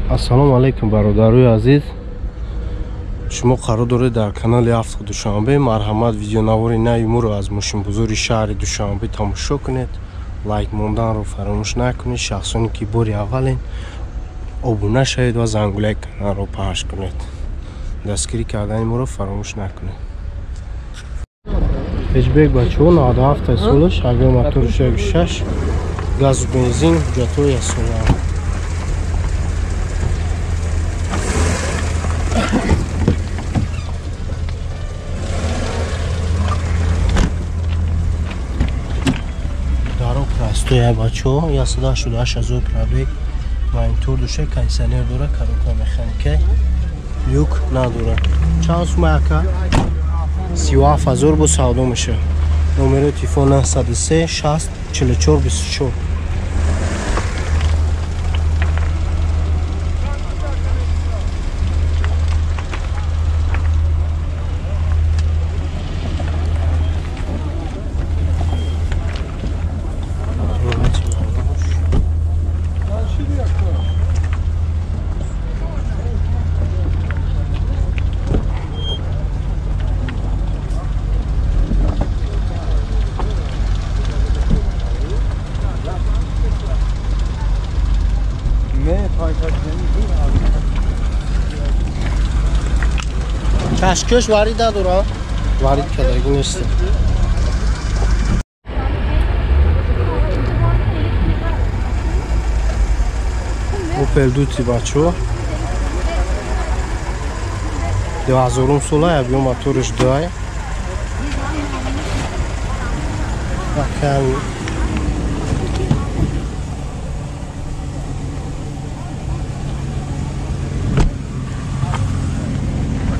ассалому алайкум бародарои азиз, шумо қарор доред дар канали Авто Душанбе марҳамат видеонавори нави муро аз мошинбузури шаҳри Душанбе тамошо кунед. лайк монданро фаромӯш накунед. шахсоне ки бори аввален обуна шавед ва зангулаи каналро пахш кунед. дастгирӣ кардани муро фаромӯш накунед. Печбек бачаҳо 97 солаш, авиа мотори 6, газу бензин, ҳуҷҷатҳои асола. Стоя бачаҳо 188,000 пробег, монитор душа, кондиционер дора, коробка механика, люк надора. Чанд сума ака? 37,000 бо савдо меша. номери телефон 93 60 44 24. Кашкош варид надора? Варид кадаги нест. Opel Duty бачаҳо 2000 сола, авиа моториш дой.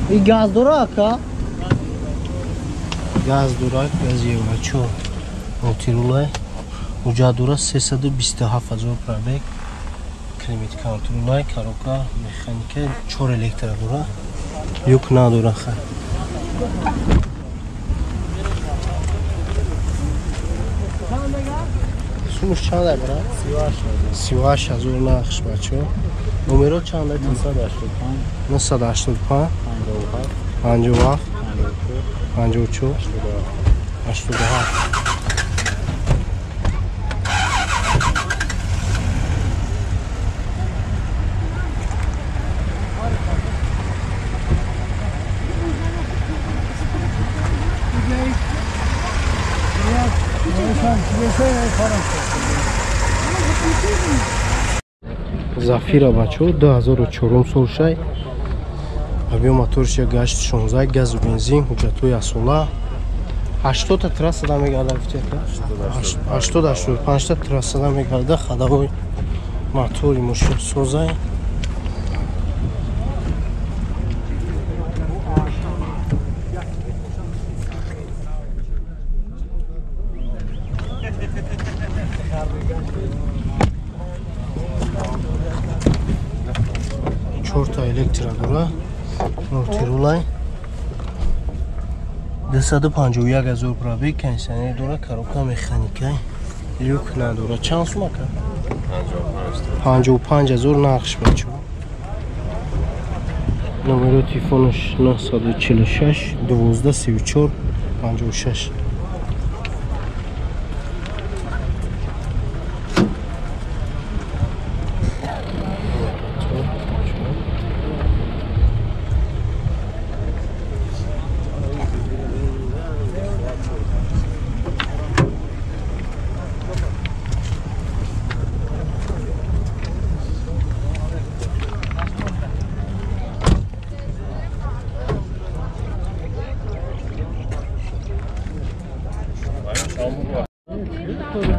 این گاز داره اکا؟ گاز داره گازیه بچه موتیرولای اوجا داره 327,000 پرابگ کلیمیت کانترولای کاروکا مکانیکه 4 الکتر داره یوک نداره خیلی سومش چند برای؟ 38,000 نقش بچه نمره چند است؟ 985 57 54 87. Зафира бачаҳо 2004 сол шай. авиа моториш гашт 16, газу бензин, ҳуҷҷатҳои асола. 80 та трассада мегардад, 80-85 та трассада мегардад. хадаҳои мотори мошинсозай. Чорта электра дора, мортирулай 251,000 пробег, кондиционер дора, коробка механика, люк надора. Чанд сума ка? 55,000 нақш бачаҳо. номери телефонаш 946 12 34 56.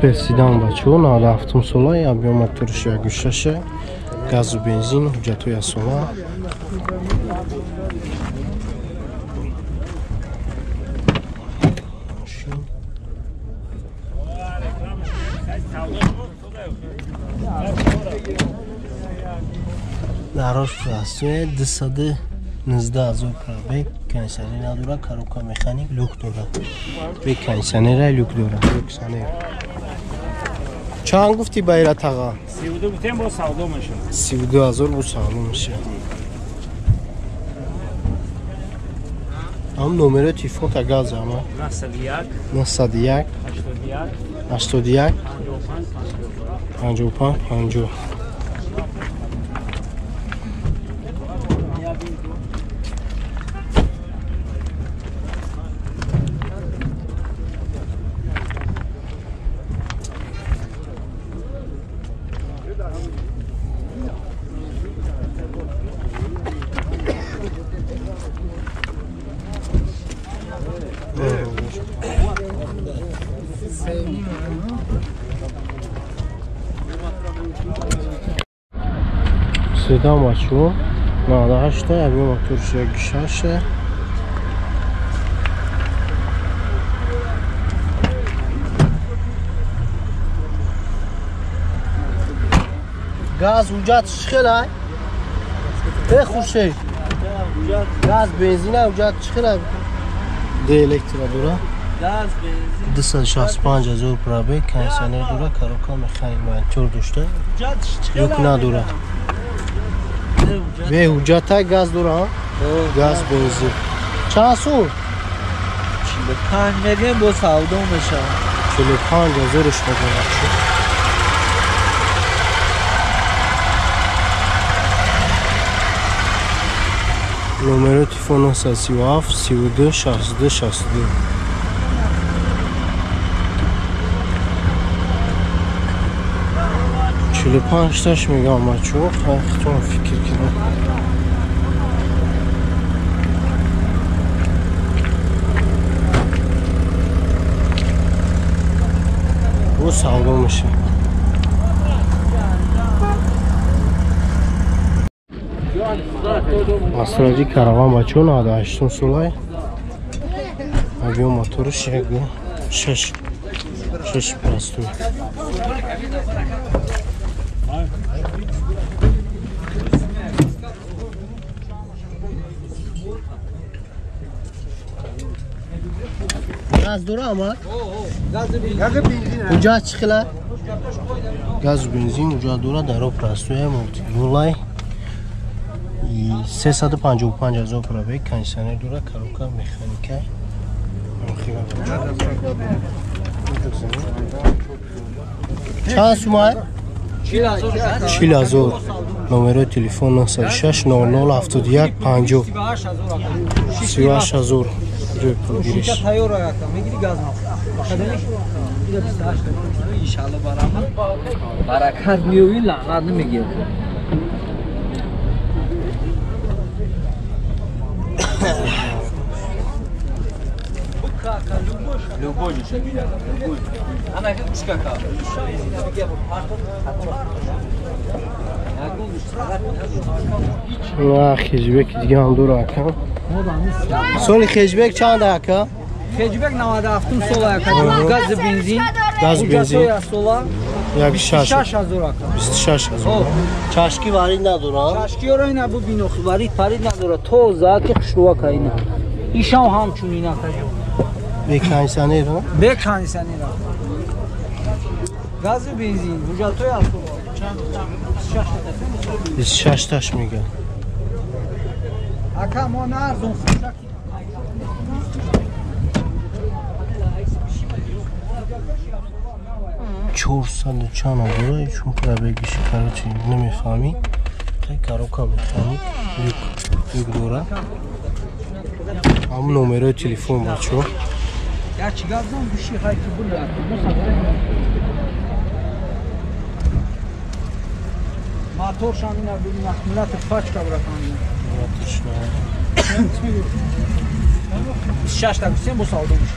Персидан бачаҳо 97 сола, авиа моториш 1.6, газу бензин, ҳуҷҷатҳои асола. дарош пластик 219,000 пробег, кондиционер надора, коробка механик, люк дора. Бе кондиционер люк дора. چند گفتی بیرت آقا؟ 32 گفتیم با سودا میشه. 32,000 با سودا میشه. هم نمره تلفن تا گاز اما 901 81 55 50. Seda maçı. Nada haşta evi motor şey gişaşı. Gaz ucat çıkıra. Xoşey. Gaz benzine ucat çıkıra. De elektra dura. Gaz benzin. 265,000 probek kansener dura karoka mexanik montor duşta. Yok na dura. Ve ucata gaz dura. Gaz benzin. Çand سو؟ 45 میلیون با سودا میشه. 45,000 ش بده. نمره تلفن 37 32 62 62. 45 taş میگم بچه‌ها خودتون فکر کنید. Bu sağlam میشه. Astroloji karavan بچه‌ها 98 سولای. Avio motoru şego 6 پرستو. Gaz dura ama. Gaz benzin. Uca çıkıla. Gaz benzin uca dura da ro prastoya multi. Yolay 355,000 probek kansener dura karoka mexanika. چند سومه؟ 40,000. نمره تلفن 906 00 71 50 38,000. گیریش برکت میوی لعنت نمیگیره. نه خیجبک دیگه هم دور اکم. سولی خیجبک چند اکم؟ خیجبک 97 سال اکم. گاز بنزین. گاز بنزین. یک 6,000 اکم. 26,000. چاشکی وارد نداره. چاشکی رو اینا بو بینوخ وارد پرید نداره. تو زاکی قشروا کاینا. ایشام همچون اینا کجا. بکنیسانی رو؟ بکنیسانی رو. گاز بنزین. وجاتوی اصلا. 26 taş میگه. اکا ما نارزون خوشکی. چهارصد چند آدره چون که بگیشی کارو چی نمیفهمی. تا کارو کام میفهمی. یک دوره. هم نمره تلفن بچه. یا چی گازم بشی خواهی که بوده. ماتور شامل نبودی مخملات فاش کبرکانی. ماتورش نه. 6 تا بسیم با سودا میشه.